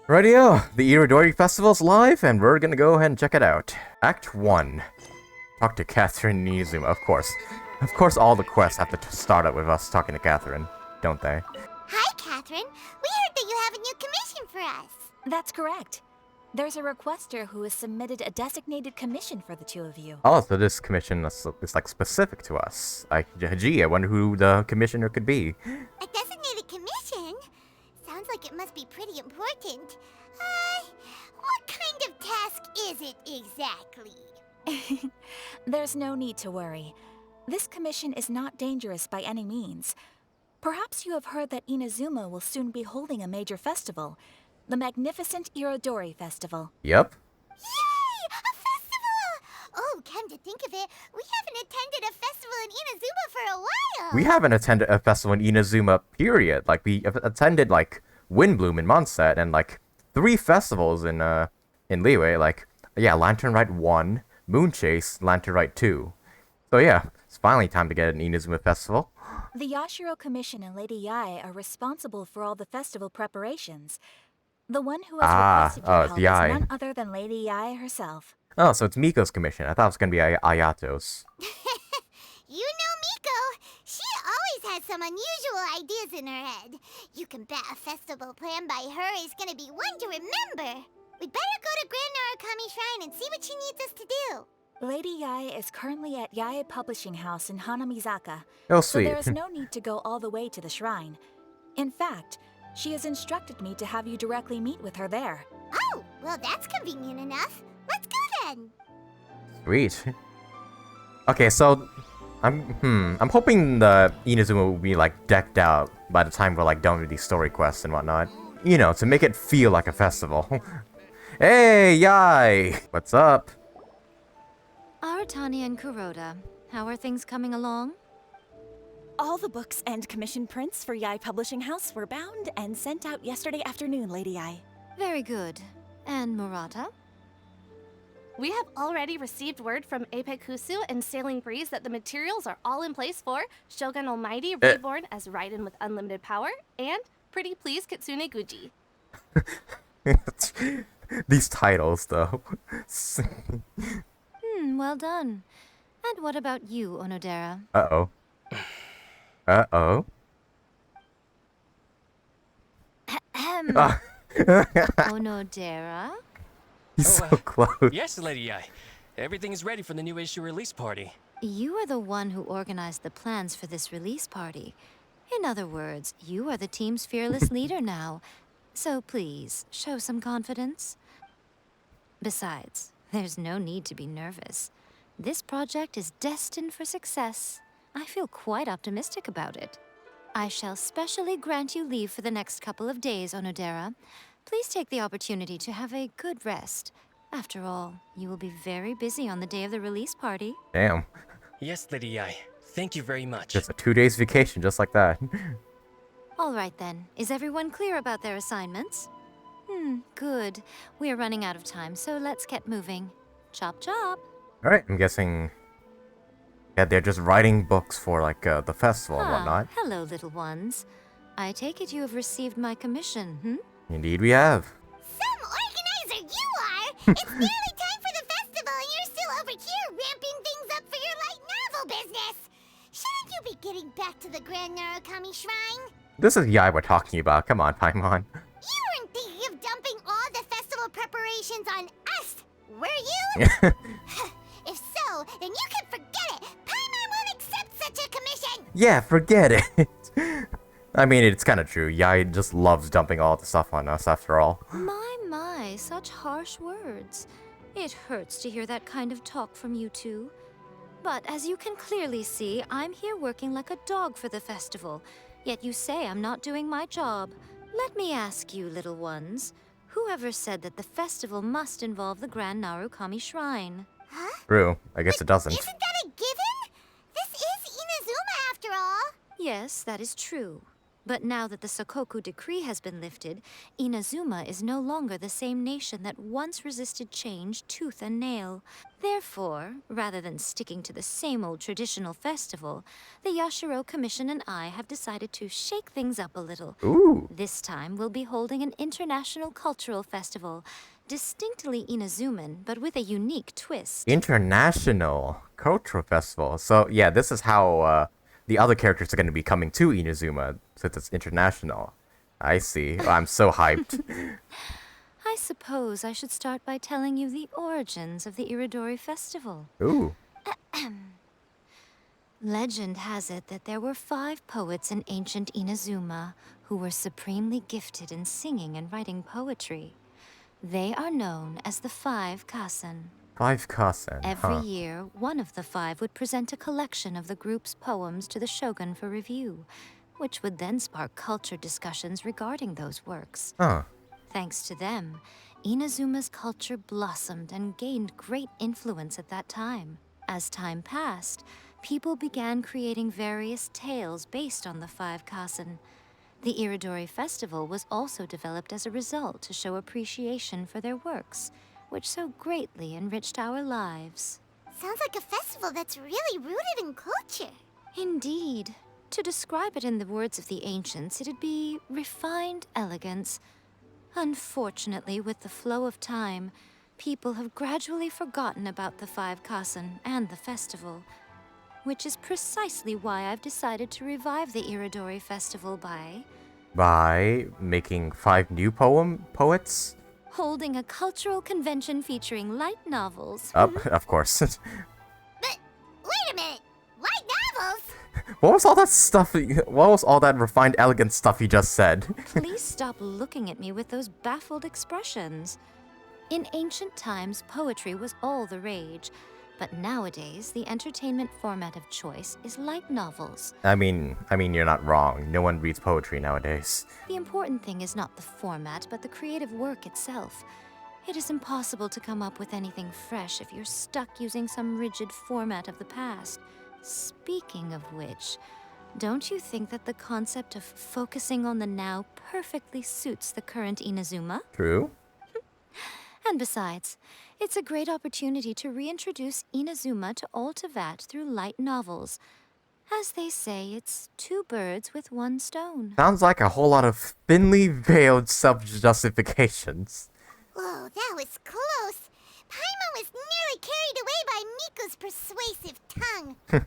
Radio, the Irodori Festival's live, and we're gonna go ahead and check it out. Act 1. Talk to Catherine and Inazuma, of course. Of course all the quests have to start out with us talking to Catherine, don't they? Hi, Catherine. We heard that you have a new commission for us. That's correct. There's a requester who has submitted a designated commission for the two of you. Oh, so this commission is like specific to us. Gee, I wonder who the commissioner could be. A designated commission? Sounds like it must be pretty important. What kind of task is it exactly? There's no need to worry. This commission is not dangerous by any means. Perhaps you have heard that Inazuma will soon be holding a major festival. The magnificent Irodori Festival. Yep. Yay! A festival! Oh, come to think of it, we haven't attended a festival in Inazuma for a while. We haven't attended a festival in Inazuma, period. Like, we attended, like, Windbloom in Mondstadt, and, like, 3 festivals in Liyue. Like, yeah, Lantern Rite 1, Moonchase, Lantern Rite 2. So, yeah, it's finally time to get an Inazuma festival. The Yashiro Commission and Lady Yae are responsible for all the festival preparations. The one who has requested your help is none other than Lady Yae herself. Oh, so it's Miko's commission. I thought it was gonna be Ayato's. You know Miko. She always has some unusual ideas in her head. You can bet a festival planned by her is gonna be one to remember. We'd better go to Grand Narukami Shrine and see what she needs us to do. Lady Yae is currently at Yae Publishing House in Hanamizaka. Oh, so sweet. there is no need to go all the way to the shrine. In fact, she has instructed me to have you directly meet with her there. Oh, well that's convenient enough. Let's go then. Sweet. Okay, so I'm hoping the Inazuma will be like decked out by the time we're like done with these story quests and whatnot. You know, to make it feel like a festival. Hey, Yae! What's up? Aratani and Kuroda, how are things coming along? All the books and commission prints for Yae Publishing House were bound and sent out yesterday afternoon, Lady Yae. Very good. And Murata? We have already received word from Apekusu and Sailing Breeze that the materials are all in place for Shogun Almighty reborn as Raiden with unlimited power and Pretty Please Kitsune Guji. These titles, though. Well done. And what about you, Onodera? Uh-oh. Uh-oh. Onodera? He's so close. Yes, Lady Yae. Everything is ready for the new issue release party. You are the one who organized the plans for this release party. In other words, you are the team's fearless leader now. So please, show some confidence. Besides, there's no need to be nervous. This project is destined for success. I feel quite optimistic about it. I shall specially grant you leave for the next couple of days, Onodera. Please take the opportunity to have a good rest. After all, you will be very busy on the day of the release party. Damn. Yes, Lady Yae. Thank you very much. Just a 2 days vacation, just like that. All right then. Is everyone clear about their assignments? Good. We are running out of time, so let's get moving. Chop chop. Alright, I'm guessing... yeah, they're just writing books for, like, the festival and whatnot. Hello, little ones. I take it you have received my commission, Indeed we have. Some organizer you are! It's nearly time for the festival and you're still over here ramping things up for your light novel business! Shouldn't you be getting back to the Grand Narukami Shrine? This is Yae we're talking about. Come on, Paimon. You weren't thinking of dumping all the festival preparations on us, were you? If so, then you can forget it! Paimon won't accept such a commission! Yeah, forget it. I mean, it's kind of true. Yae just loves dumping all the stuff on us, after all. My, such harsh words. It hurts to hear that kind of talk from you two. But as you can clearly see, I'm here working like a dog for the festival. Yet you say I'm not doing my job. Let me ask you, little ones. Whoever said that the festival must involve the Grand Narukami Shrine? Huh? True. I guess it doesn't. Isn't that a given? This is Inazuma after all. Yes, that is true. But now that the Sokoku decree has been lifted, Inazuma is no longer the same nation that once resisted change tooth and nail. Therefore, rather than sticking to the same old traditional festival, the Yashiro Commission and I have decided to shake things up a little. Ooh. This time, we'll be holding an international cultural festival, distinctly Inazuman, but with a unique twist. International Cultural Festival. So, yeah, this is how the other characters are going to be coming to Inazuma, since it's international. I see. Oh, I'm so hyped. I suppose I should start by telling you the origins of the Irodori festival. Ooh. Legend has it that there were 5 poets in ancient Inazuma who were supremely gifted in singing and writing poetry. They are known as the 5 Kasen. 5 Kasen. Every year, one of the 5 would present a collection of the group's poems to the Shogun for review, which would then spark culture discussions regarding those works. Huh. Thanks to them, Inazuma's culture blossomed and gained great influence at that time. As time passed, people began creating various tales based on the 5 Kasen. The Irodori festival was also developed as a result to show appreciation for their works, which so greatly enriched our lives. Sounds like a festival that's really rooted in culture. Indeed. To describe it in the words of the ancients, it'd be refined elegance. Unfortunately, with the flow of time, people have gradually forgotten about the 5 Kasen and the festival, which is precisely why I've decided to revive the Irodori festival by making 5 new poets? holding a cultural convention featuring light novels. Of course. But wait a minute! Light novels? What was all that stuff? What was all that refined, elegant stuff you just said? Please stop looking at me with those baffled expressions. In ancient times, poetry was all the rage, but nowadays, the entertainment format of choice is light novels. I mean, you're not wrong. No one reads poetry nowadays. The important thing is not the format, but the creative work itself. It is impossible to come up with anything fresh if you're stuck using some rigid format of the past. Speaking of which, don't you think that the concept of focusing on the now perfectly suits the current Inazuma? True. And besides, it's a great opportunity to reintroduce Inazuma to Ultivat through light novels. As they say, it's 2 birds with 1 stone. Sounds like a whole lot of thinly veiled self-justifications. Whoa, that was close. Paimon was nearly carried away by Miko's persuasive tongue. Come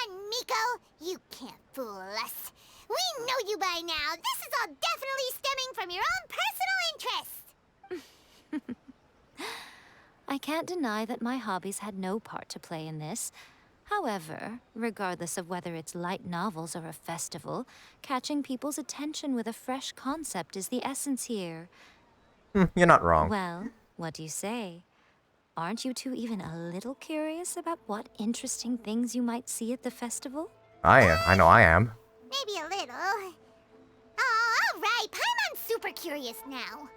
on, Miko. You can't fool us. We know you by now. This is all definitely stemming from your own personal interest. I can't deny that my hobbies had no part to play in this. However, regardless of whether it's light novels or a festival, catching people's attention with a fresh concept is the essence here. You're not wrong. Well, what do you say? Aren't you two even a little curious about what interesting things you might see at the festival? I know I am. Maybe a little. Oh, all right. Paimon's super curious now.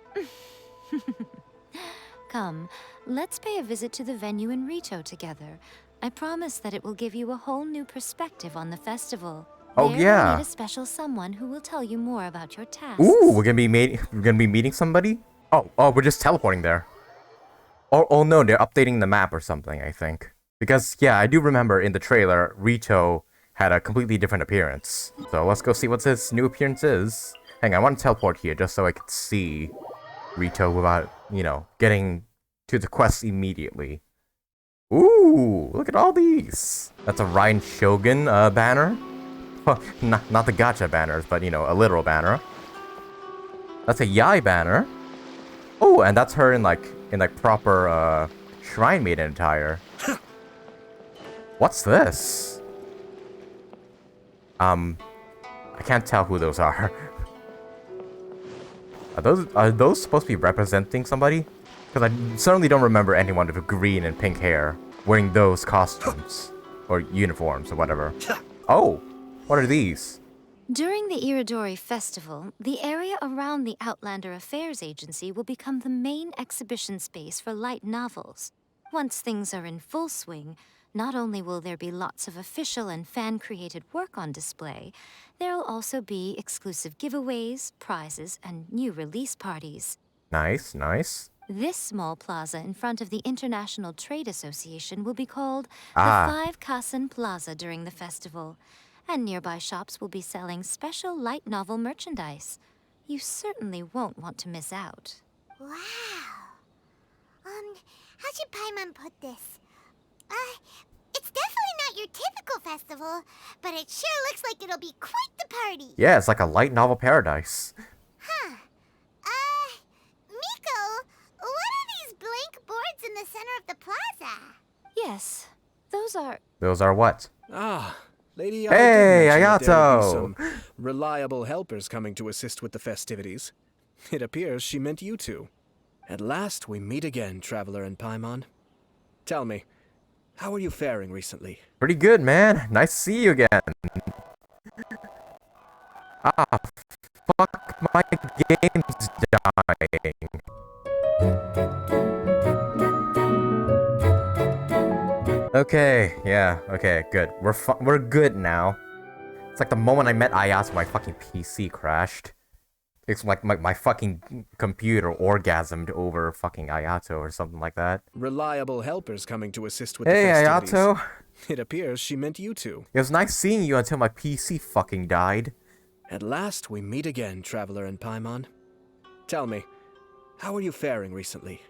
Come, let's pay a visit to the venue in Rito together. I promise that it will give you a whole new perspective on the festival. Oh, There yeah. You'll meet a special someone who will tell you more about your tasks. Ooh, we're gonna be meeting somebody? Oh, we're just teleporting there. Oh no, they're updating the map or something, I think. Because, yeah, I do remember in the trailer, Rito had a completely different appearance. So let's go see what his new appearance is. Hang on, I want to teleport here just so I can see Rito without, getting to the quest immediately. Ooh, look at all these. That's a Raiden Shogun banner. Well, not the gacha banners, but, a literal banner. That's a Yai banner. Oh, and that's her in proper shrine maiden attire. What's this? I can't tell who those are. Are those supposed to be representing somebody? Because I certainly don't remember anyone with green and pink hair wearing those costumes or uniforms or whatever. Oh, what are these? During the Irodori Festival, the area around the Outlander Affairs Agency will become the main exhibition space for light novels. Once things are in full swing, Not only will there be lots of official and fan-created work on display, there'll also be exclusive giveaways, prizes, and new release parties. Nice, nice. This small plaza in front of the International Trade Association will be called Ah. the 5 Kasen Plaza during the festival, and nearby shops will be selling special light novel merchandise. You certainly won't want to miss out. Wow. How should Paimon put this? It's definitely not your typical festival, but it sure looks like it'll be quite the party. Yeah, it's like a light novel paradise. Huh. Miko, what are these blank boards in the center of the plaza? Yes, those are... Those are what? Ah, Lady Hey, Ayato! Ayato! Some reliable helpers coming to assist with the festivities. It appears she meant you two. At last we meet again, Traveler and Paimon. Tell me, how are you faring recently? Pretty good, man. Nice to see you again. Ah, fuck, my game's dying. Okay, yeah, okay, good. We're good now. It's like the moment I met Ayato, my fucking PC crashed. It's like my fucking computer orgasmed over fucking Ayato or something like that. Reliable helpers coming to assist with Hey, the festivities. Ayato. It appears she meant you two. It was nice seeing you until my PC fucking died. At last we meet again, Traveler and Paimon. Tell me, how are you faring recently?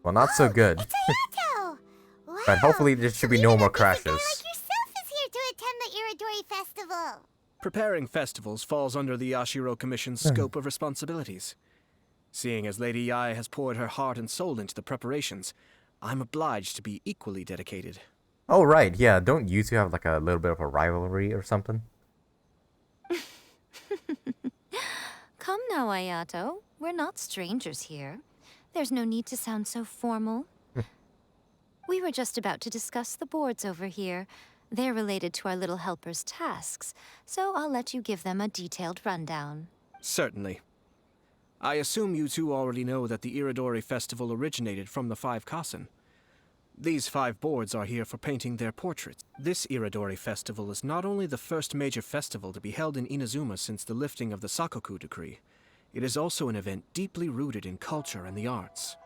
Well, not so good. It's Ayato! Wow. But hopefully there should be no more crashes. A guy like yourself is here to attend the Irodori Festival. Preparing festivals falls under the Yashiro Commission's scope of responsibilities. Seeing as Lady Yae has poured her heart and soul into the preparations, I'm obliged to be equally dedicated. Oh, right, yeah. Don't you two have like a little bit of a rivalry or something? Come now, Ayato. We're not strangers here. There's no need to sound so formal. We were just about to discuss the boards over here. They're related to our little helper's tasks, so I'll let you give them a detailed rundown. Certainly. I assume you two already know that the Irodori Festival originated from the 5 Kasen. These 5 boards are here for painting their portraits. This Irodori Festival is not only the first major festival to be held in Inazuma since the lifting of the Sakoku Decree, it is also an event deeply rooted in culture and the arts.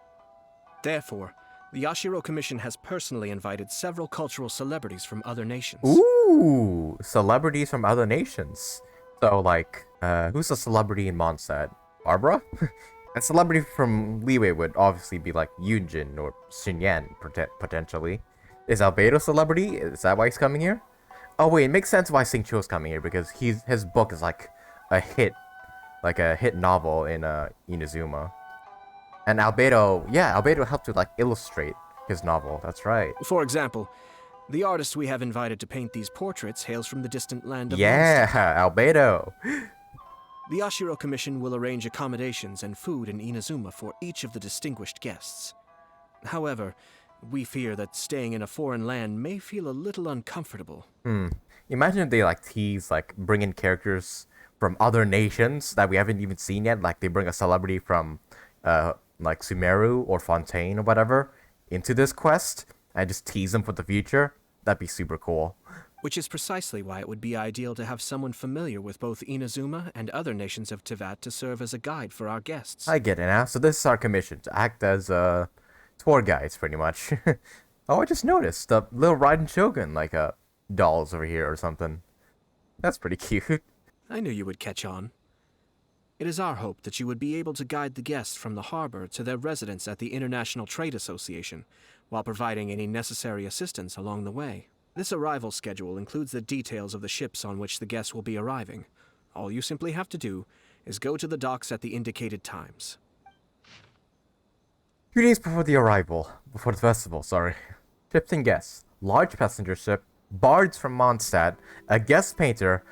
Therefore, the Yashiro Commission has personally invited several cultural celebrities from other nations. Ooh, celebrities from other nations. So, like, who's a celebrity in Mondstadt? Barbara? A celebrity from Liyue would obviously be like Yunjin or Xinyan, potentially. Is Albedo a celebrity? Is that why he's coming here? Oh wait, it makes sense why Xingqiu's coming here, because his book is like a hit novel in Inazuma. And Albedo, yeah, Albedo helped to like illustrate his novel, that's right. For example, the artist we have invited to paint these portraits hails from the distant land of Yeah, Mondstadt. Albedo. The Yashiro Commission will arrange accommodations and food in Inazuma for each of the distinguished guests. However, we fear that staying in a foreign land may feel a little uncomfortable. Imagine if they like tease, like bring in characters from other nations that we haven't even seen yet. Like they bring a celebrity from like Sumeru or Fontaine or whatever into this quest and just tease them for the future. That'd be super cool. Which is precisely why it would be ideal to have someone familiar with both Inazuma and other nations of Teyvat to serve as a guide for our guests. I get it now. So this is our commission, to act as tour guides, pretty much. Oh, I just noticed the little Raiden Shogun, like dolls over here or something. That's pretty cute. I knew you would catch on. It is our hope that you would be able to guide the guests from the harbor to their residence at the International Trade Association, while providing any necessary assistance along the way. This arrival schedule includes the details of the ships on which the guests will be arriving. All you simply have to do is go to the docks at the indicated times. 2 days before the festival, sorry. Ships and guests, large passenger ship, bards from Mondstadt, a guest painter,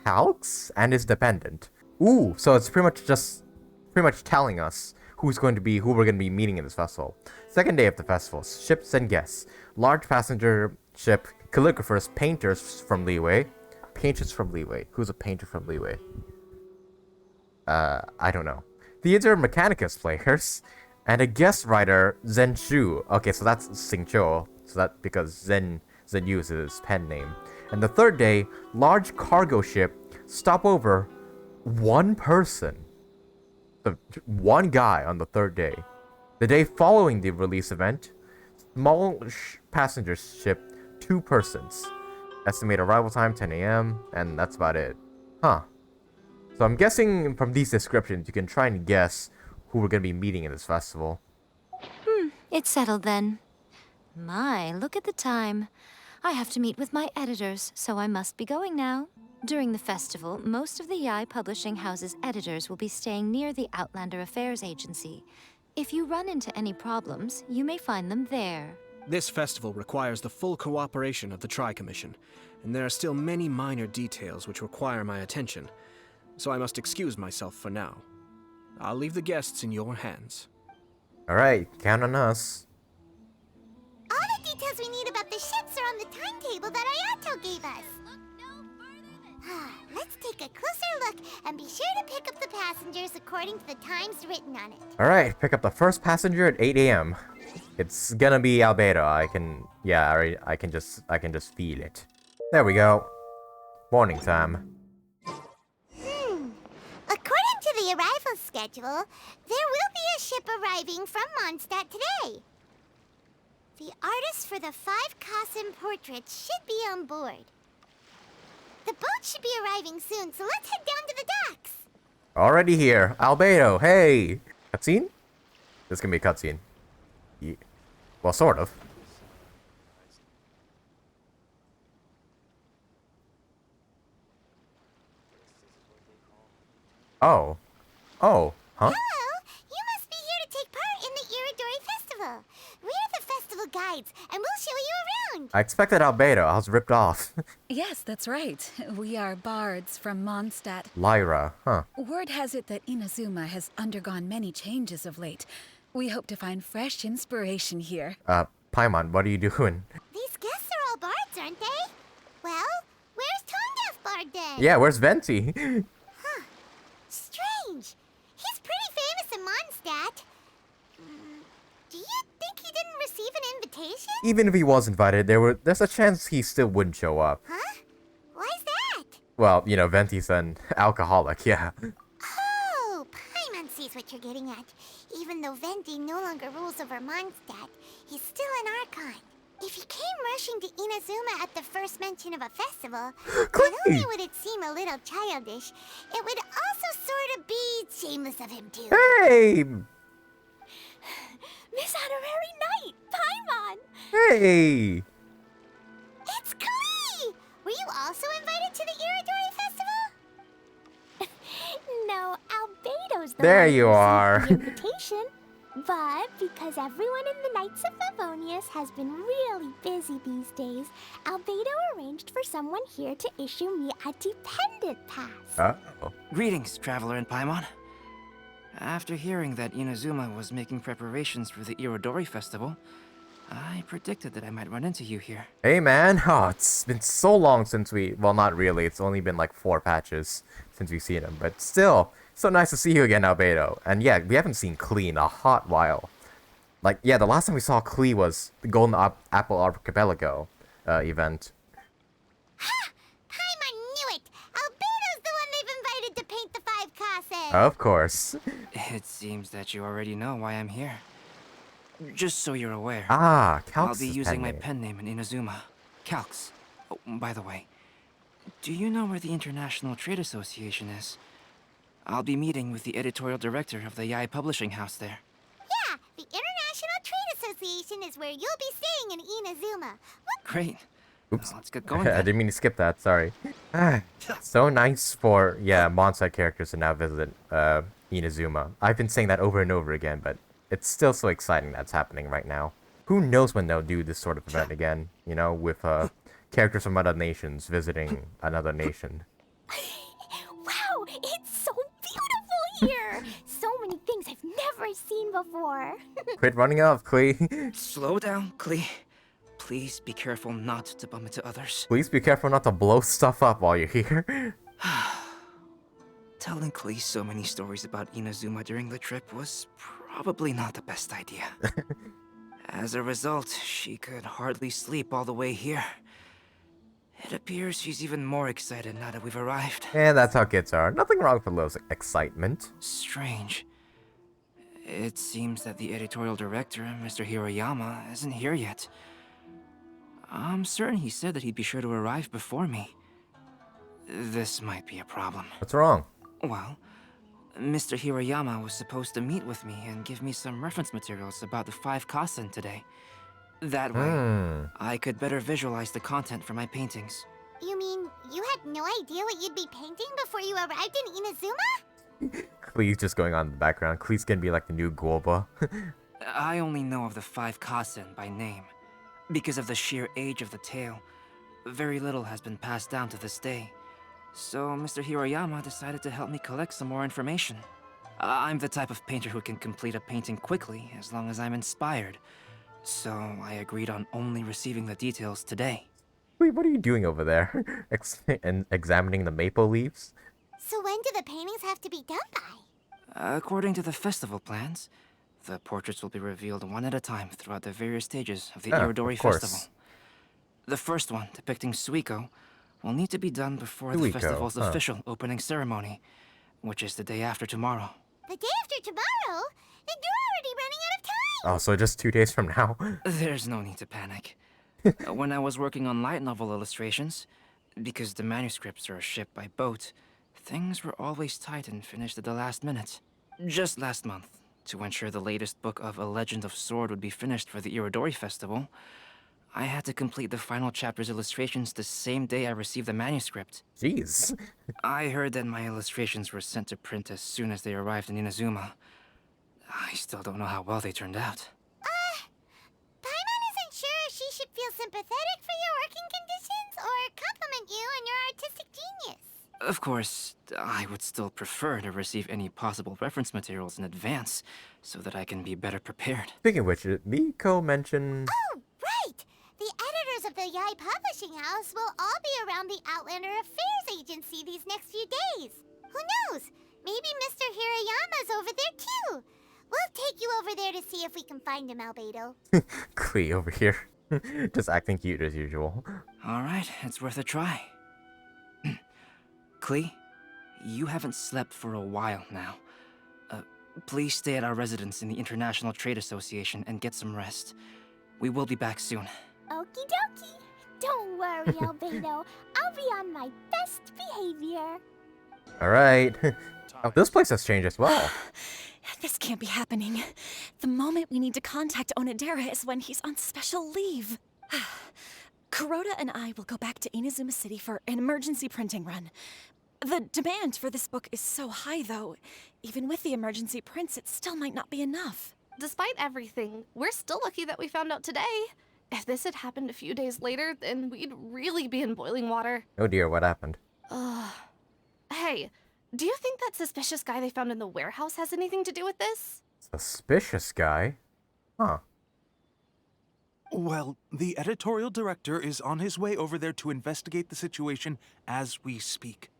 Calx, and his dependent. Ooh, so it's pretty much telling us who we're going to be meeting in this festival. Second day of the festival, ships and guests, large passenger ship, calligraphers, painters from Liyue. Painters from Liyue. Who's a painter from Liyue? I don't know. Theater Mechanicus players, and a guest writer, Zenshu. Okay, so that's Xingqiu. So that because Zen uses his pen name. And the third day, large cargo ship stop over one person. One guy on the third day. The day following the release event, small passenger ship, 2 persons. Estimated arrival time 10 a.m. and that's about it. Huh. So I'm guessing from these descriptions you can try and guess who we're gonna be meeting in this festival. It's settled then. My, look at the time. I have to meet with my editors, so I must be going now. During the festival, most of the Yae Publishing House's editors will be staying near the Outlander Affairs Agency. If you run into any problems, you may find them there. This festival requires the full cooperation of the Tri-Commission, and there are still many minor details which require my attention, so I must excuse myself for now. I'll leave the guests in your hands. Alright, count on us. All the details we need about the ships are on the timetable that Ayato gave us. Let's take a closer look and be sure to pick up the passengers according to the times written on it. Alright, pick up the first passenger at 8 a.m. It's gonna be Albedo. I can just feel it. There we go. Morning time. According to the arrival schedule, there will be a ship arriving from Mondstadt today. The artist for the 5 Kasen portraits should be on board. The boat should be arriving soon, so let's head down to the docks. Already here. Albedo, hey! Cutscene? This can be a cutscene. Yeah. Well, sort of. Oh. Oh. Huh? Hello! You must be here to take part in the Irodori Festival. We're the festival guides, and we'll show you around. I expected Albedo. I was ripped off. Yes, that's right. We are bards from Mondstadt. Lyra, huh? Word has it that Inazuma has undergone many changes of late. We hope to find fresh inspiration here. Paimon, what are you doing? These guests are all bards, aren't they? Well, where's Tone Deaf Bard then? Yeah, where's Venti? Strange. He's pretty famous in Mondstadt. Do you think he didn't receive an invitation? Even if he was invited, there's a chance he still wouldn't show up. Huh? Why's that? Well, you know, Venti's an alcoholic, yeah. Oh, Paimon sees what you're getting at. Even though Venti no longer rules over Mondstadt, he's still an Archon. If he came rushing to Inazuma at the first mention of a festival, not only would it seem a little childish, it would also sort of be shameless of him too. Hey! Miss Honorary Knight, Paimon! Hey! It's Klee! Were you also invited to the Irodori Festival? No, Albedo's the There one you who are. received the invitation. But because everyone in the Knights of Favonius has been really busy these days, Albedo arranged for someone here to issue me a dependent pass. Uh-oh. Greetings, Traveler and Paimon. After hearing that Inazuma was making preparations for the Irodori Festival, I predicted that I might run into you here. Hey man, oh, it's been so long since well, not really, it's only been like 4 patches since we've seen him, but still, so nice to see you again, Albedo. And yeah, we haven't seen Klee in a hot while. Like, yeah, the last time we saw Klee was the Golden Apple Archipelago event. Ha! Paimon knew it! Albedo's the one they've invited to paint the 5 Kasen! Of course. It seems that you already know why I'm here. Just so you're aware, Ah, Calx I'll be is using my name. pen name in Inazuma. Calx. Oh, by the way, do you know where the International Trade Association is? I'll be meeting with the editorial director of the Yae Publishing House there. Yeah, the International Trade Association is where you'll be staying in Inazuma. Great. Oops. Well, let's get going I then. didn't mean to skip that, sorry. So nice for, yeah, Mondstadt characters to now visit Inazuma. I've been saying that over and over again, but it's still so exciting that's happening right now. Who knows when they'll do this sort of event again, you know, with characters from other nations visiting another nation. Wow, it's so beautiful here! So many things I've never seen before. Quit running off, Klee. Slow down, Klee. Please be careful not to bump into others. Please be careful not to blow stuff up while you're here. Telling Klee so many stories about Inazuma during the trip was probably not the best idea. As a result, she could hardly sleep all the way here. It appears she's even more excited now that we've arrived. And that's how kids are. Nothing wrong with a little excitement. Strange. It seems that the editorial director, Mr. Hiroyama, isn't here yet. I'm certain he said that he'd be sure to arrive before me. This might be a problem. What's wrong? Well, Mr. Hiroyama was supposed to meet with me and give me some reference materials about the 5 Kasen today. That way, I could better visualize the content for my paintings. You mean you had no idea what you'd be painting before you arrived in Inazuma? Klee's just going on in the background. Klee's gonna be like the new Guoba. I only know of the 5 Kasen by name. Because of the sheer age of the tale, very little has been passed down to this day. So Mr. Hiroyama decided to help me collect some more information. I'm the type of painter who can complete a painting quickly as long as I'm inspired. So I agreed on only receiving the details today. Wait, what are you doing over there? Examining the maple leaves? So when do the paintings have to be done by? According to the festival plans, the portraits will be revealed one at a time throughout the various stages of the Oh, Irodori of course. festival. The first one, depicting Suiko, will need to be done before the Suiko, festival's huh. official opening ceremony, which is the day after tomorrow. The day after tomorrow? Then you're already running out of time! Oh, so just 2 days from now? There's no need to panic. When I was working on light novel illustrations, because the manuscripts are shipped by boat, things were always tight and finished at the last minute. Just last month, to ensure the latest book of A Legend of Sword would be finished for the Irodori Festival, I had to complete the final chapter's illustrations the same day I received the manuscript. Jeez. I heard that my illustrations were sent to print as soon as they arrived in Inazuma. I still don't know how well they turned out. Paimon isn't sure if she should feel sympathetic for your working conditions or compliment you on your artistic genius. Of course, I would still prefer to receive any possible reference materials in advance, so that I can be better prepared. Speaking of which, did Miko mention... Oh, right! The editors of the Yai Publishing House will all be around the Outlander Affairs Agency these next few days. Who knows? Maybe Mr. Hirayama's over there too. We'll take you over there to see if we can find him, Albedo. Klee over here. Just acting cute as usual. Alright, it's worth a try. Klee, you haven't slept for a while now. Please stay at our residence in the International Trade Association and get some rest. We will be back soon. Okie dokie. Don't worry, Albedo. I'll be on my best behavior. Alright. Oh, this place has changed as well. This can't be happening. The moment we need to contact Onodera is when he's on special leave. Kuroda and I will go back to Inazuma City for an emergency printing run. The demand for this book is so high, though. Even with the emergency prints, it still might not be enough. Despite everything, we're still lucky that we found out today. If this had happened a few days later, then we'd really be in boiling water. Oh dear, what happened? Hey, do you think that suspicious guy they found in the warehouse has anything to do with this? Suspicious guy? Huh. Well, the editorial director is on his way over there to investigate the situation as we speak.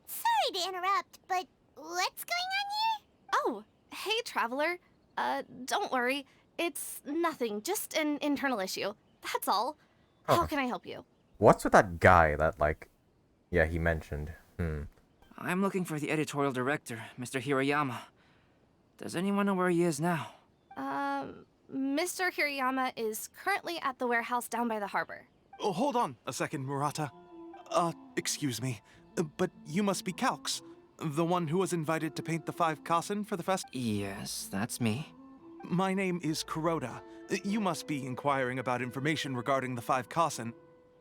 Sorry to interrupt, but what's going on here? Oh, hey, Traveler. Don't worry. It's nothing, just an internal issue. That's all. Huh. How can I help you? What's with that guy that, like... Yeah, he mentioned. I'm looking for the editorial director, Mr. Hiroyama. Does anyone know where he is now? Mr. Hirayama is currently at the warehouse down by the harbor. Oh, hold on a second, Murata. Excuse me, but you must be Calx, the one who was invited to paint the 5 Kasen for the fest? Yes, that's me. My name is Kuroda. You must be inquiring about information regarding the 5 Kasen.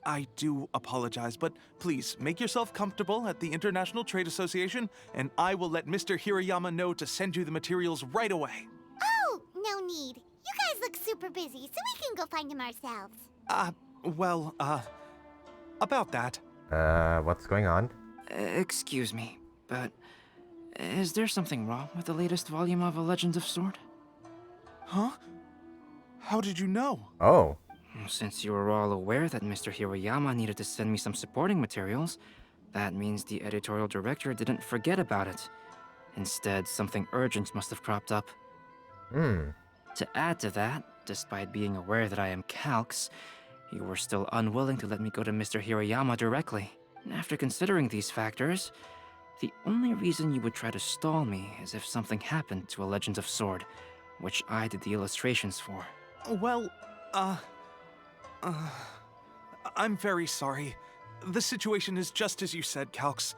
I do apologize, but please make yourself comfortable at the International Trade Association, and I will let Mr. Hirayama know to send you the materials right away. Oh, no need. You guys look super busy, so we can go find him ourselves. About that. What's going on? Excuse me, but is there something wrong with the latest volume of A Legend of Sword? Huh? How did you know? Oh. Since you were all aware that Mr. Hiroyama needed to send me some supporting materials, that means the editorial director didn't forget about it. Instead, something urgent must have cropped up. To add to that, Despite being aware that I am Calx, you were still unwilling to let me go to Mr. Hirayama directly. After considering these factors, the only reason you would try to stall me is if something happened to A Legend of Sword, which I did the illustrations for. Well, I'm very sorry. The situation is just as you said, Calx.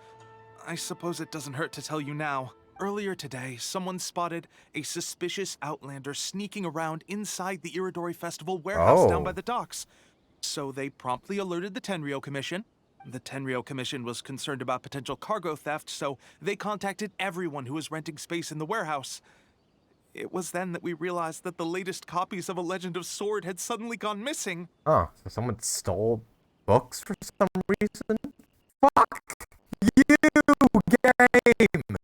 I suppose it doesn't hurt to tell you now. Earlier today, someone spotted a suspicious outlander sneaking around inside the Irodori Festival warehouse down by the docks. So they promptly alerted the Tenryou Commission. The Tenryou Commission was concerned about potential cargo theft, so they contacted everyone who was renting space in the warehouse. It was then that we realized that the latest copies of A Legend of Sword had suddenly gone missing. Oh, so someone stole books for some reason? Fuck you, game!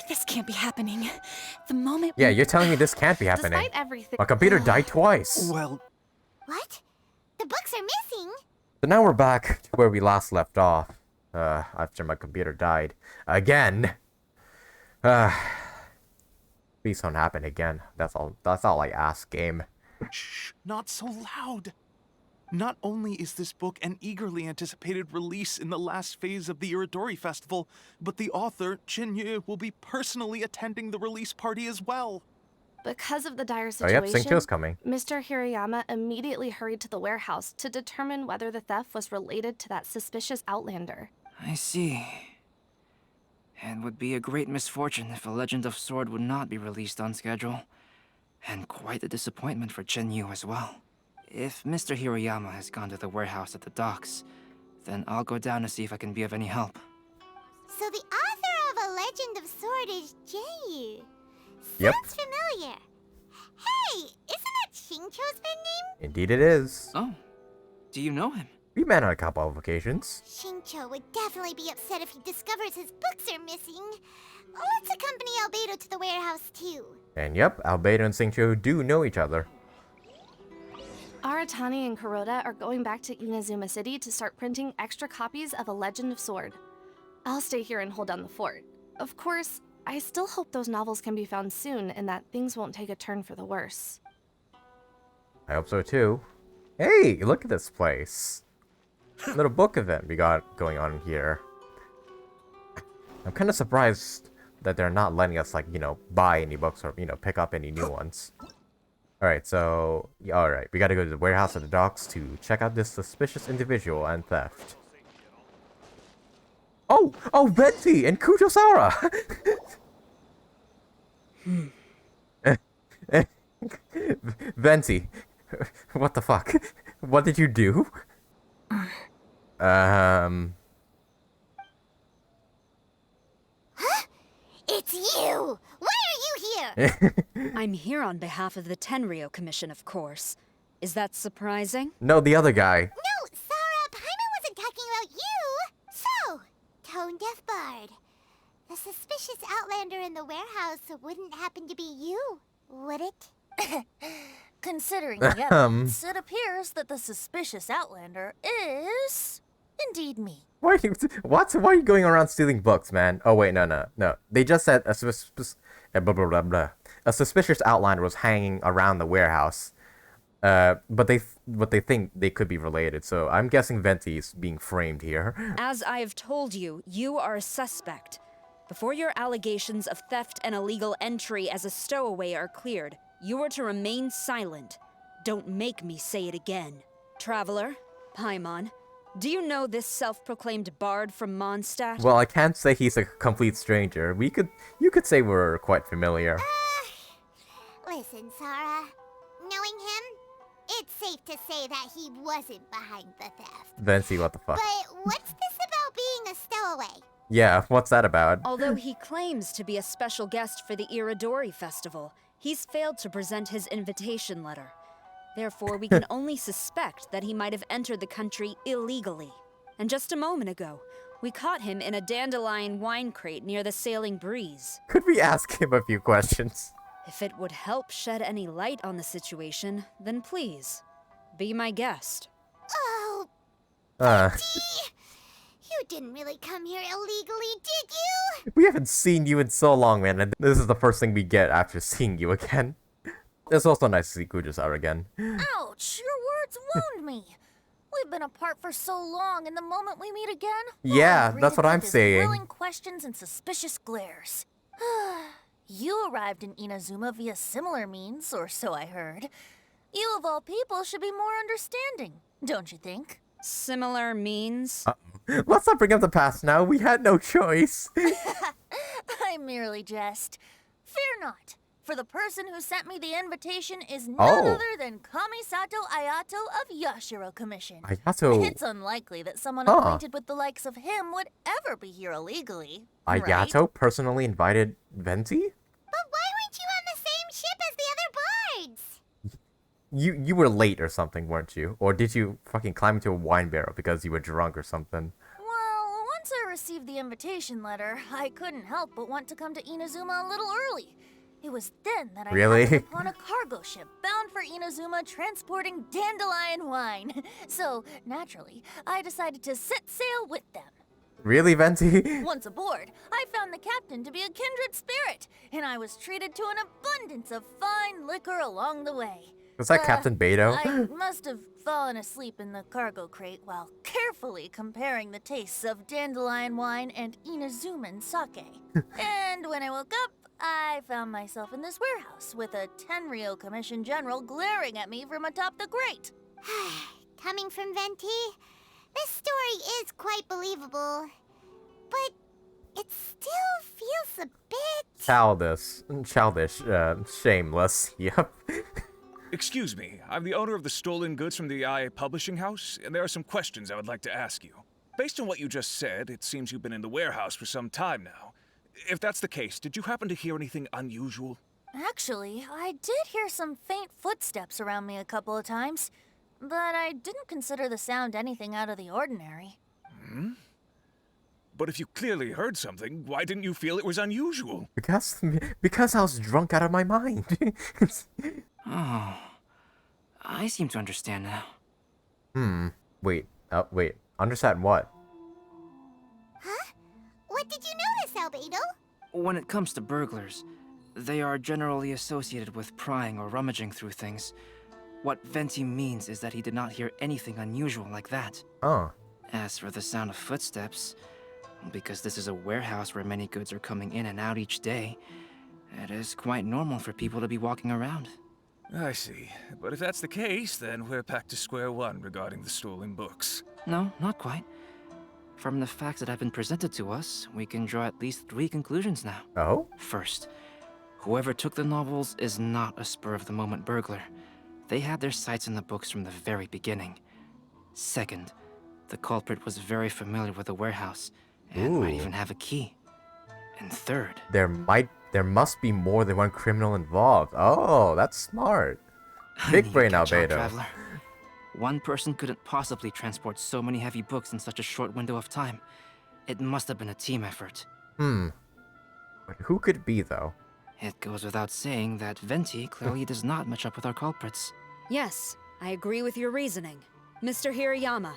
This can't be happening. The moment Yeah, you're telling me this can't be happening. Despite everything. My computer died twice. Well, What? The books are missing? So now we're back to where we last left off. After my computer died. Again! Please don't happen again. That's all I ask, game. shh, not so loud. Not only is this book an eagerly anticipated release in the last phase of the Irodori Festival, but the author, Chen will be personally attending the release party as well. Because of the dire Oh yep, situation, Xingqiu's coming. Mr. Hirayama immediately hurried to the warehouse to determine whether the theft was related to that suspicious outlander. I see. It would be a great misfortune if A Legend of Sword would not be released on schedule. And quite a disappointment for Chen as well. If Mr. Hirayama has gone to the warehouse at the docks, then I'll go down to see if I can be of any help. So the author of A Legend of Sword is Jayu. Yep. Sounds familiar. Hey, isn't that Xingqiu's pen name? Indeed it is. Oh, do you know him? We met on a couple of occasions. Xingqiu would definitely be upset if he discovers his books are missing. Let's accompany Albedo to the warehouse too. And yep, Albedo and Xingqiu do know each other. Aratani and Kuroda are going back to Inazuma City to start printing extra copies of A Legend of Sword. I'll stay here and hold down the fort. Of course, I still hope those novels can be found soon and that things won't take a turn for the worse. I hope so too. Hey, look at this place. Little book event we got going on here. I'm kind of surprised that they're not letting us, like, buy any books or, pick up any new ones. Alright, so, alright, we gotta go to the warehouse at the docks to check out this suspicious individual and theft. Oh, Venti and Kujou Sara! Venti, what the fuck? What did you do? Huh? It's you! Why are you here? I'm here on behalf of the Tenryou Commission, of course. Is that surprising? No, the other guy. No, Sara, Paimon wasn't talking about you! So, Tone Deaf Bard, the suspicious outlander in the warehouse wouldn't happen to be you, would it? Considering the evidence, it appears that the suspicious outlander is indeed me. Why are you, what? Why are you going around stealing books, man? Oh wait, no. They just said a suspicious outlander was hanging around the warehouse. But they think they could be related, so I'm guessing Venti is being framed here. As I have told you, you are a suspect. Before your allegations of theft and illegal entry as a stowaway are cleared, you are to remain silent. Don't make me say it again. Traveler, Paimon, do you know this self-proclaimed bard from Mondstadt? Well, I can't say he's a complete stranger. You could say we're quite familiar. Listen, Sara. Knowing him, it's safe to say that he wasn't behind the theft. Venti, what the fuck? But what's this about being a stowaway? Yeah, what's that about? Although he claims to be a special guest for the Irodori Festival, he's failed to present his invitation letter. Therefore, we can only suspect that he might have entered the country illegally. And just a moment ago, we caught him in a dandelion wine crate near the Sailing Breeze. Could we ask him a few questions? If it would help shed any light on the situation, then please, be my guest. Oh, You didn't really come here illegally, did you? We haven't seen you in so long, man, and this is the first thing we get after seeing you again. It's also nice to see Kujou again. Ouch! Your words wound me. We've been apart for so long, and the moment we meet again, Yeah, that's what I'm with saying. Willing questions and suspicious glares. You arrived in Inazuma via similar means, or so I heard. You of all people should be more understanding, don't you think? Similar means? Let's not bring up the past now. We had no choice. I merely jest. Fear not, for the person who sent me the invitation is none Oh. other than Kamisato Ayato of Yashiro Commission. Ayato. It's unlikely that someone Huh. acquainted with the likes of him would ever be here illegally. Right? Ayato personally invited Venti? But why weren't you on the same ship as the other bards? You were late or something, weren't you? Or did you fucking climb into a wine barrel because you were drunk or something? Well, once I received the invitation letter, I couldn't help but want to come to Inazuma a little early. It was then that I Really? happened upon a cargo ship bound for Inazuma transporting dandelion wine. So, naturally, I decided to set sail with them. Really, Venti? Once aboard, I found the captain to be a kindred spirit, and I was treated to an abundance of fine liquor along the way. Was that Captain Beto? I must have fallen asleep in the cargo crate while carefully comparing the tastes of dandelion wine and Inazuman sake. And when I woke up, I found myself in this warehouse with a Tenryou Commission General glaring at me from atop the grate. Coming from Venti, this story is quite believable. But it still feels a bit... Childish, shameless, yep. Excuse me, I'm the owner of the stolen goods from the IA publishing house, and there are some questions I would like to ask you. Based on what you just said, it seems you've been in the warehouse for some time now. If that's the case, did you happen to hear anything unusual? Actually, I did hear some faint footsteps around me a couple of times, but I didn't consider the sound anything out of the ordinary. Hmm? But if you clearly heard something, why didn't you feel it was unusual? Because I was drunk out of my mind. Oh, I seem to understand now. Wait, understand what? Huh? What did you notice, Albedo? When it comes to burglars, they are generally associated with prying or rummaging through things. What Venti means is that he did not hear anything unusual like that. Oh. As for the sound of footsteps, because this is a warehouse where many goods are coming in and out each day, it is quite normal for people to be walking around. I see. But if that's the case, then we're back to square one regarding the stolen books. No, not quite. From the facts that have been presented to us, we can draw at least 3 conclusions now. Oh? First, whoever took the novels is not a spur-of-the-moment burglar. They had their sights on the books from the very beginning. Second, the culprit was very familiar with the warehouse, and might even have a key. And third... There must be more than one criminal involved. Oh, that's smart. Big brain, Albedo. Traveler. One person couldn't possibly transport so many heavy books in such a short window of time. It must have been a team effort. But who could it be, though? It goes without saying that Venti clearly does not match up with our culprits. Yes, I agree with your reasoning. Mr. Hirayama,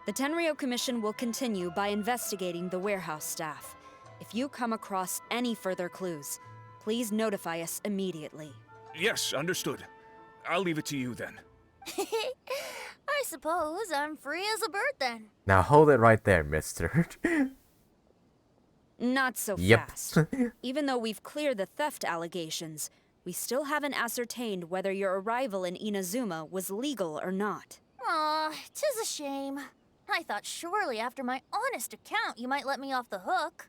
the Tenryou Commission will continue by investigating the warehouse staff. If you come across any further clues, please notify us immediately. Yes, understood. I'll leave it to you then. I suppose I'm free as a bird then. Now hold it right there, mister. Not so Yep. fast. Even though we've cleared the theft allegations, we still haven't ascertained whether your arrival in Inazuma was legal or not. Aw, 'tis a shame. I thought surely after my honest account you might let me off the hook.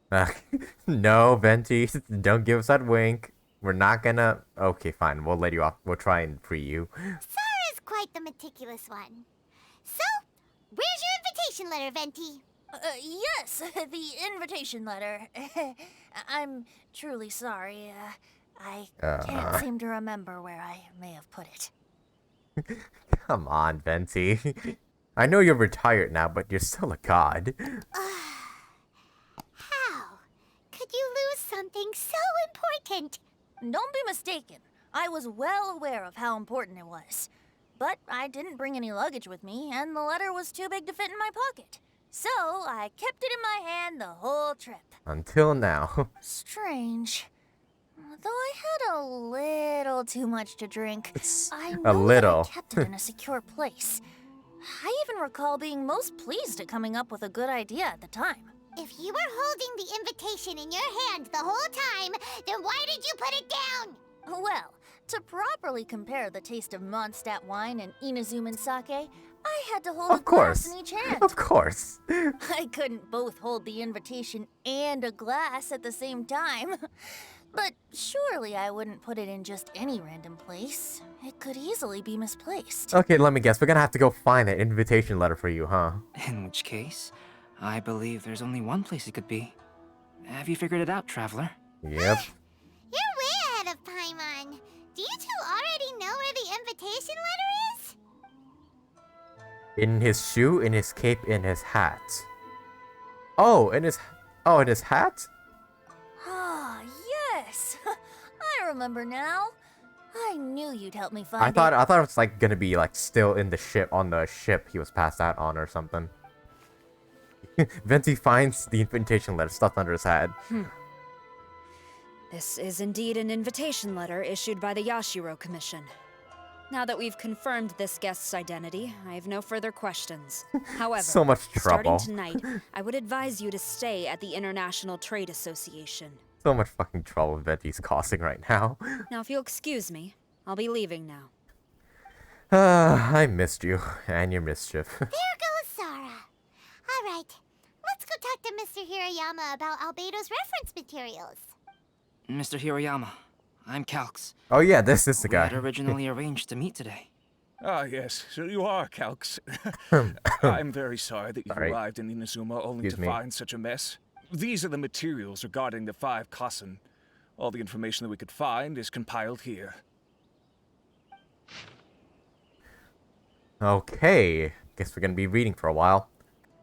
No, Venti, don't give us that wink. We're not gonna... Okay, fine, we'll let you off. We'll try and free you. Sara's quite the meticulous one. So, where's your invitation letter, Venti? Yes, the invitation letter. I'm truly sorry. I can't seem to remember where I may have put it. Come on, Venti. I know you're retired now, but you're still a god. How could you lose something so important? Don't be mistaken. I was well aware of how important it was. But I didn't bring any luggage with me, and the letter was too big to fit in my pocket. So I kept it in my hand the whole trip. Until now. Strange. Though I had a little too much to drink, I a know little. that I kept it in a secure place. I even recall being most pleased at coming up with a good idea at the time. If you were holding the invitation in your hand the whole time, then why did you put it down? Well, to properly compare the taste of Mondstadt wine and Inazuman sake, I had to hold a glass in each hand. Of course. I couldn't both hold the invitation and a glass at the same time. But surely I wouldn't put it in just any random place. It could easily be misplaced. Okay, let me guess. We're gonna have to go find an invitation letter for you, huh? In which case, I believe there's only one place it could be. Have you figured it out, Traveler? Yep. You're way ahead of Paimon. Do you two already know where the invitation letter is? In his shoe, in his cape, in his hat. Oh, in his hat? Ah, yes. I remember now. I knew you'd help me find I thought it. it was like gonna be like still in the ship, on the ship he was passed out on or something. Venti finds the invitation letter stuffed under his hat. This is indeed an invitation letter issued by the Yashiro Commission. Now that we've confirmed this guest's identity, I have no further questions. However, So much trouble. starting tonight, I would advise you to stay at the International Trade Association. So much fucking trouble Venti's causing right now. Now, if you'll excuse me, I'll be leaving now. I missed you and your mischief. There goes Sara. All right, let's go talk to Mr. Hirayama about Albedo's reference materials. Mr. Hiroyama, I'm Calx. Oh yeah, this is the We had guy. originally arranged to meet today. Ah, yes, so you are Calx. I'm very sorry that you Sorry. arrived in Inazuma only Excuse to me. find such a mess. These are the materials regarding the 5 Kasen. All the information that we could find is compiled here. Okay, guess we're gonna be reading for a while.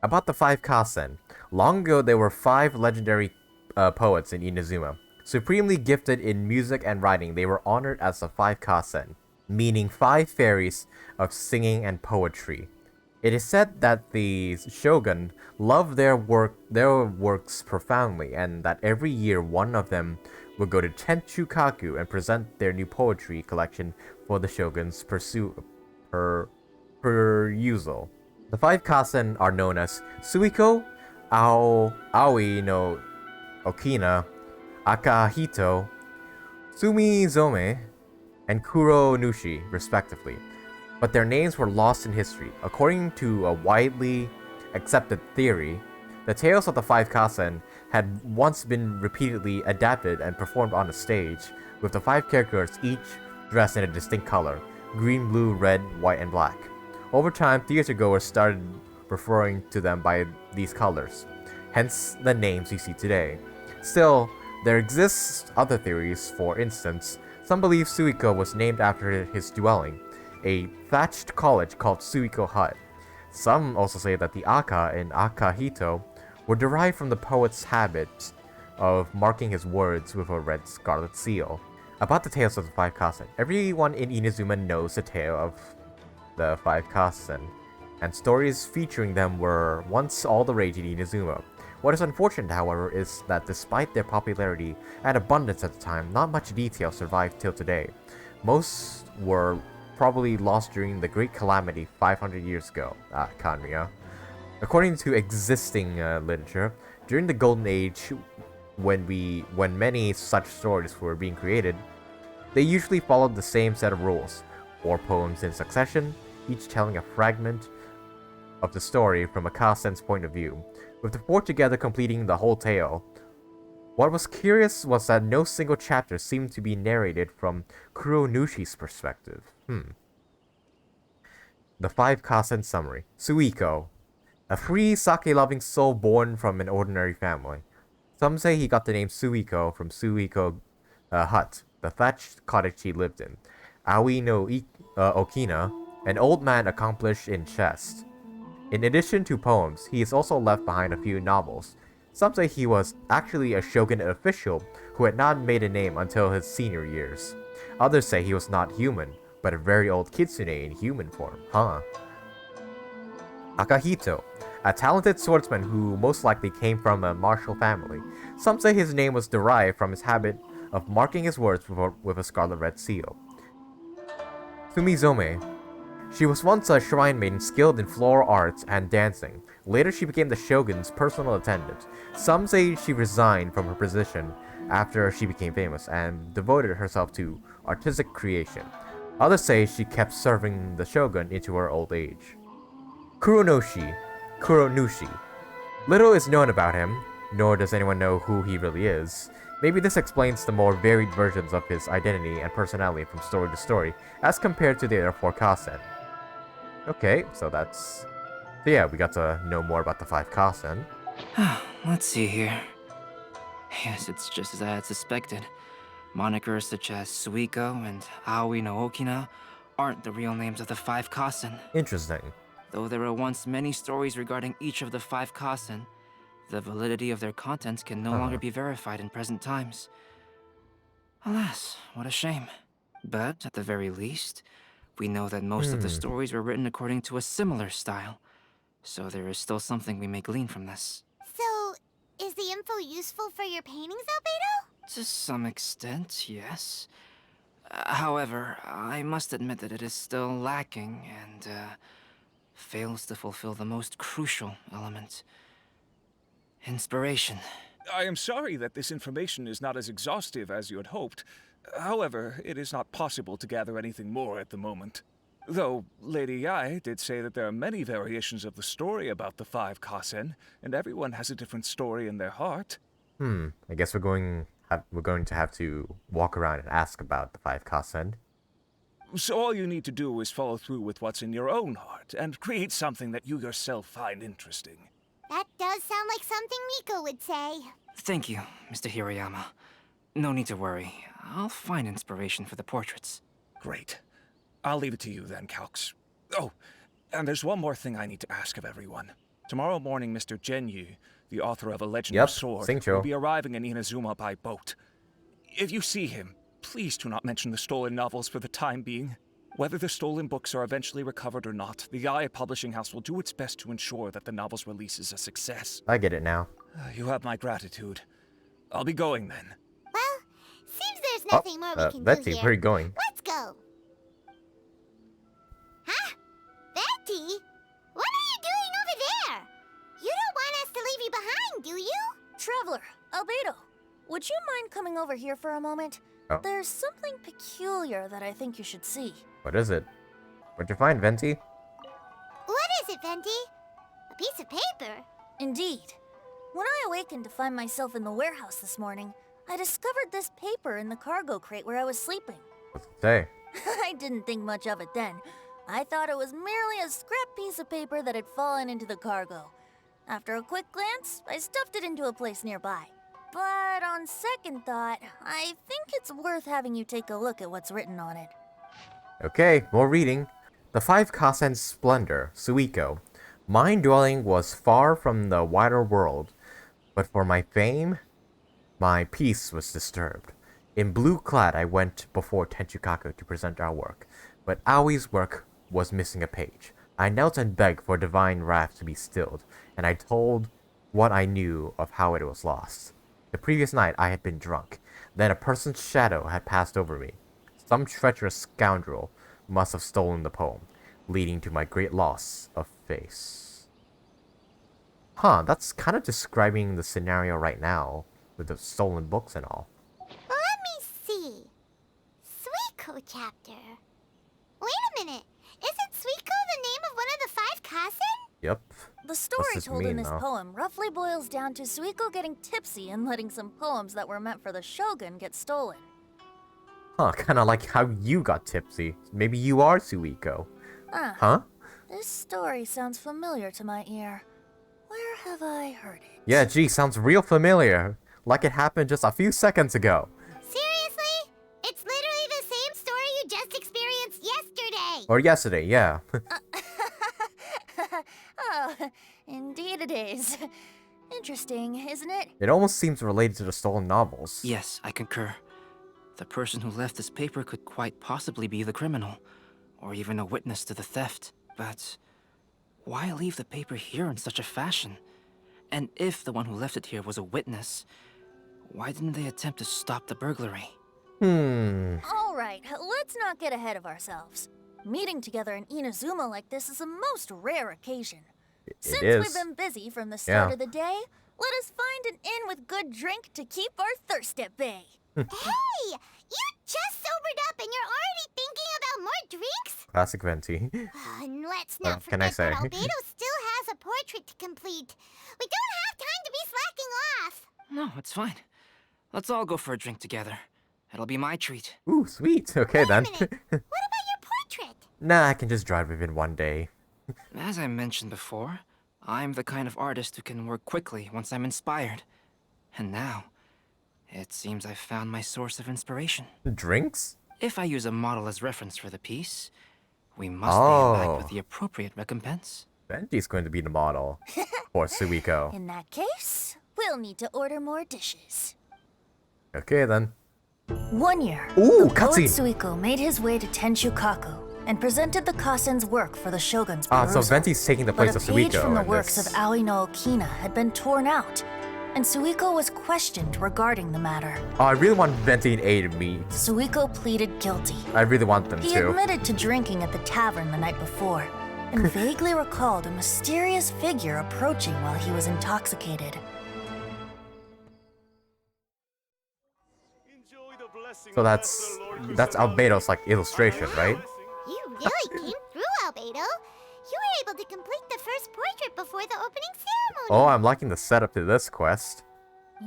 About the 5 Kasen. Long ago, there were 5 legendary poets in Inazuma. Supremely gifted in music and writing, they were honored as the 5 Kasen, meaning 5 fairies of singing and poetry. It is said that the Shogun loved their works profoundly, and that every year one of them would go to Tenchukaku and present their new poetry collection for the Shogun's perusal. The 5 Kasen are known as Suiko, Aoi no Okina, Akahito, Sumizome, and Kuro Nushi, respectively. But their names were lost in history. According to a widely accepted theory, the tales of the 5 Kasen had once been repeatedly adapted and performed on a stage, with the 5 characters each dressed in a distinct color: green, blue, red, white, and black. Over time, theatergoers started referring to them by these colors, hence the names you see today. Still, there exist other theories. For instance, some believe Suiko was named after his dwelling, a thatched college called Suiko Hut. Some also say that the Aka in Akahito were derived from the poet's habit of marking his words with a red scarlet seal. About the tales of the 5 Kasen. Everyone in Inazuma knows the tale of the 5 Kasen, and stories featuring them were once all the rage in Inazuma. What is unfortunate, however, is that despite their popularity and abundance at the time, not much detail survived till today. Most were probably lost during the Great Calamity 500 years ago at Khaenri'ah. According to existing literature, during the Golden Age, when many such stories were being created, they usually followed the same set of rules: 4 poems in succession, each telling a fragment of the story from a Kasen's point of view, with the 4 together completing the whole tale. What was curious was that no single chapter seemed to be narrated from Kuro Nushi's perspective. The 5 Kasen summary. Suiko, a free sake-loving soul born from an ordinary family. Some say he got the name Suiko from Suiko Hut, the thatched cottage he lived in. Aoi no Okina, an old man accomplished in chess. In addition to poems, he has also left behind a few novels. Some say he was actually a shogun official who had not made a name until his senior years. Others say he was not human, but a very old kitsune in human form, Akahito, a talented swordsman who most likely came from a martial family. Some say his name was derived from his habit of marking his words with a scarlet red seal. Sumizome. She was once a shrine maiden skilled in floral arts and dancing. Later she became the shogun's personal attendant. Some say she resigned from her position after she became famous and devoted herself to artistic creation. Others say she kept serving the shogun into her old age. Kuronushi. Little is known about him, nor does anyone know who he really is. Maybe this explains the more varied versions of his identity and personality from story to story, as compared to the other 4 Kasen. Okay, so yeah, we got to know more about the 5 Kasen. Let's see here. Yes, it's just as I had suspected. Monikers such as Suiko and Aoi no Okina aren't the real names of the 5 Kasen. Interesting. Though there were once many stories regarding each of the 5 Kasen, the validity of their contents can no longer be verified in present times. Alas, what a shame. But, at the very least, we know that most of the stories were written according to a similar style. So there is still something we may glean from this. So, is the info useful for your paintings, Albedo? To some extent, yes. However, I must admit that it is still lacking and, fails to fulfill the most crucial element. Inspiration. I am sorry that this information is not as exhaustive as you had hoped. However, it is not possible to gather anything more at the moment. Though Lady Yae did say that there are many variations of the story about the 5 Kasen, and everyone has a different story in their heart. I guess we're going to have to walk around and ask about the 5 Kasen. So all you need to do is follow through with what's in your own heart, and create something that you yourself find interesting. That does sound like something Miko would say. Thank you, Mr. Hirayama. No need to worry. I'll find inspiration for the portraits. Great. I'll leave it to you then, Calx. Oh, and there's one more thing I need to ask of everyone. Tomorrow morning, Mr. Genyu, the author of A Legend of Sword, will be arriving in Inazuma by boat. If you see him, please do not mention the stolen novels for the time being. Whether the stolen books are eventually recovered or not, the Ayato Publishing House will do its best to ensure that the novel's release is a success. I get it now. You have my gratitude. I'll be going then. Well, seems there's nothing more we can Venti, do here. where are you going? Let's go. Huh? Venti? What are you doing over there? You don't want us to leave you behind, do you? Traveler, Albedo, would you mind coming over here for a moment? Oh. There's something peculiar that I think you should see. What is it? What'd you find, Venti? What is it, Venti? A piece of paper? Indeed. When I awakened to find myself in the warehouse this morning, I discovered this paper in the cargo crate where I was sleeping. What's it say? I didn't think much of it then. I thought it was merely a scrap piece of paper that had fallen into the cargo. After a quick glance, I stuffed it into a place nearby. But on second thought, I think it's worth having you take a look at what's written on it. Okay, more reading. The 5 Kasen's splendor, Suiko. My dwelling was far from the wider world, but for my fame, my peace was disturbed. In blue clad, I went before Tenchukaku to present our work, but Aoi's work was missing a page. I knelt and begged for divine wrath to be stilled, and I told what I knew of how it was lost. The previous night I had been drunk. Then a person's shadow had passed over me. Some treacherous scoundrel must have stolen the poem, leading to my great loss of face. Huh, that's kind of describing the scenario right now, with the stolen books and all. Let me see. Suiko chapter. Wait a minute. Isn't Suiko the name of one of the 5 Kasen? Yep. The story told in this poem roughly boils down to Suiko getting tipsy and letting some poems that were meant for the Shogun get stolen. Huh, kinda like how you got tipsy. Maybe you are Suiko. Huh? This story sounds familiar to my ear. Where have I heard it? Yeah, gee, sounds real familiar. Like it happened just a few seconds ago. Seriously? It's literally the same story you just experienced yesterday. Or yesterday, yeah. Oh, indeed it is. Interesting, isn't it? It almost seems related to the stolen novels. Yes, I concur. The person who left this paper could quite possibly be the criminal, or even a witness to the theft. But Why leave the paper here in such a fashion? And if the one who left it here was a witness, why didn't they attempt to stop the burglary? Alright, let's not get ahead of ourselves. Meeting together in Inazuma like this is a most rare occasion. Since we've been busy from the start of the day, let us find an inn with good drink to keep our thirst at bay. Hey! You just sobered up and you're already thinking about more drinks? Classic Venti. And let's not Can I forget say? that Albedo still has a portrait to complete. We don't have time to be slacking off. No, it's fine. Let's all go for a drink together. It'll be my treat. Ooh, sweet. Okay then. What about your portrait? Nah, I can just drive it in one day. As I mentioned before, I'm the kind of artist who can work quickly once I'm inspired. And now, it seems I've found my source of inspiration. Drinks? If I use a model as reference for the piece, we must pay him back with the appropriate recompense. Venti's going to be the model for Suiko. In that case, we'll need to order more dishes. Okay then. 1 year, Ooh, the poet cutscene. Suiko made his way to Tenshukaku and presented the Kasen's work for the Shogun's perusal. So Venti's taking the place of But a page Suiko from the in works this. of Aoi no Okina had been torn out, and Suiko was questioned regarding the matter. Oh, I really want Venti and A to meet. Suiko pleaded guilty. I really want them He to. admitted to drinking at the tavern the night before, and vaguely recalled a mysterious figure approaching while he was intoxicated. So that's Albedo's like illustration, right? You really came through, Albedo. You were able to complete the first portrait before the opening ceremony. Oh, I'm liking the setup to this quest.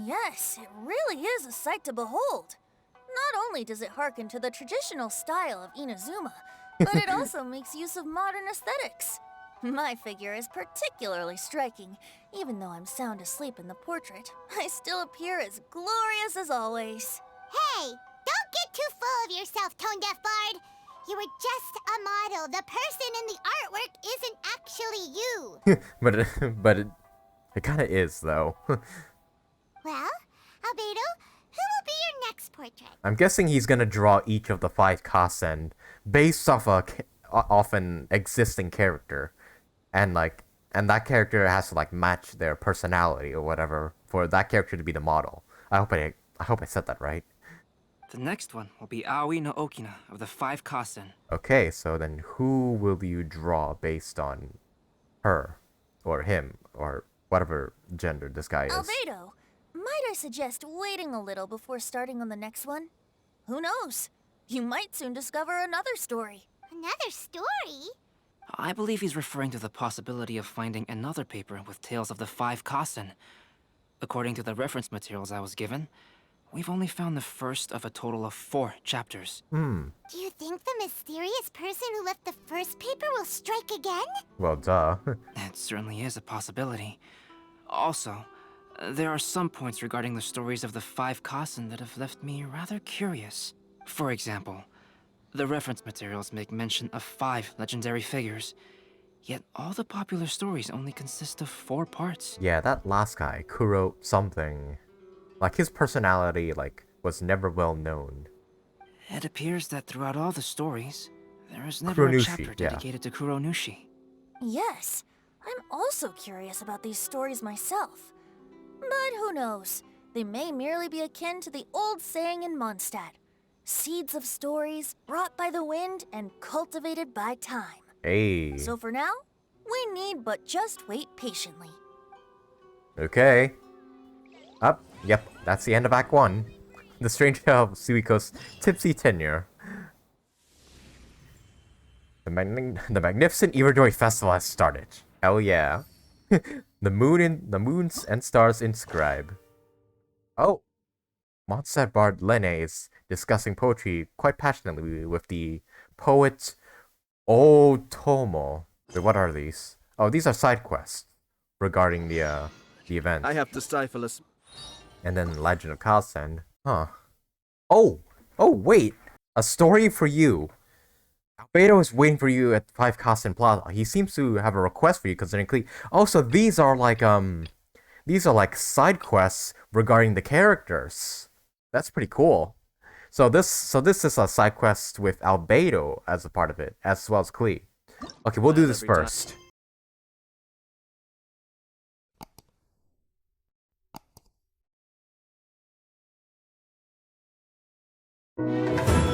Yes, it really is a sight to behold. Not only does it harken to the traditional style of Inazuma, but it also makes use of modern aesthetics. My figure is particularly striking. Even though I'm sound asleep in the portrait, I still appear as glorious as always. Hey, don't get too full of yourself, Tone Deaf Bard. You were just a model. The person in the artwork isn't actually you. but it kind of is though. Well, Albedo, who will be your next portrait? I'm guessing he's gonna draw each of the 5 Kasen based off off an existing character, and that character has to like match their personality or whatever for that character to be the model. I hope I said that right. The next one will be Aoi no Okina of the 5 Kasen. Okay, so then who will you draw based on her or him or whatever gender this guy is? Albedo, might I suggest waiting a little before starting on the next one? Who knows? You might soon discover another story. Another story? I believe he's referring to the possibility of finding another paper with tales of the 5 Kasen. According to the reference materials I was given, we've only found the first of a total of 4 chapters. Do you think the mysterious person who left the first paper will strike again? Well, duh. It certainly is a possibility. Also, there are some points regarding the stories of the 5 Kasen that have left me rather curious. For example, the reference materials make mention of 5 legendary figures, yet all the popular stories only consist of 4 parts. Yeah, that last guy, Kuro something. Like, his personality, was never well known. It appears that throughout all the stories, there is never a Kuronushi, chapter dedicated to Kuronushi. Yes, I'm also curious about these stories myself. But who knows? They may merely be akin to the old saying in Mondstadt. Seeds of stories brought by the wind and cultivated by time. Hey. So for now, we need but just wait patiently. Okay. Yep, that's the end of Act 1. The Strange Tale of Suiko's Tipsy Tenure. The magnificent Irodori Festival has started. Hell yeah. the moons and stars inscribe. Oh. Mondstadt Bard Lene is discussing poetry quite passionately with the poet Thoma. Wait, what are these? Oh, these are side quests regarding the event. I have to stifle us. And then Legend of Kasen. Huh. Oh, wait. A story for you. Albedo is waiting for you at 5 Kasen Plaza. He seems to have a request for you considering Klee. Also, these are like side quests regarding the characters. That's pretty cool. So this is a side quest with Albedo as a part of it, as well as Klee. Okay, we'll do this first. Bye.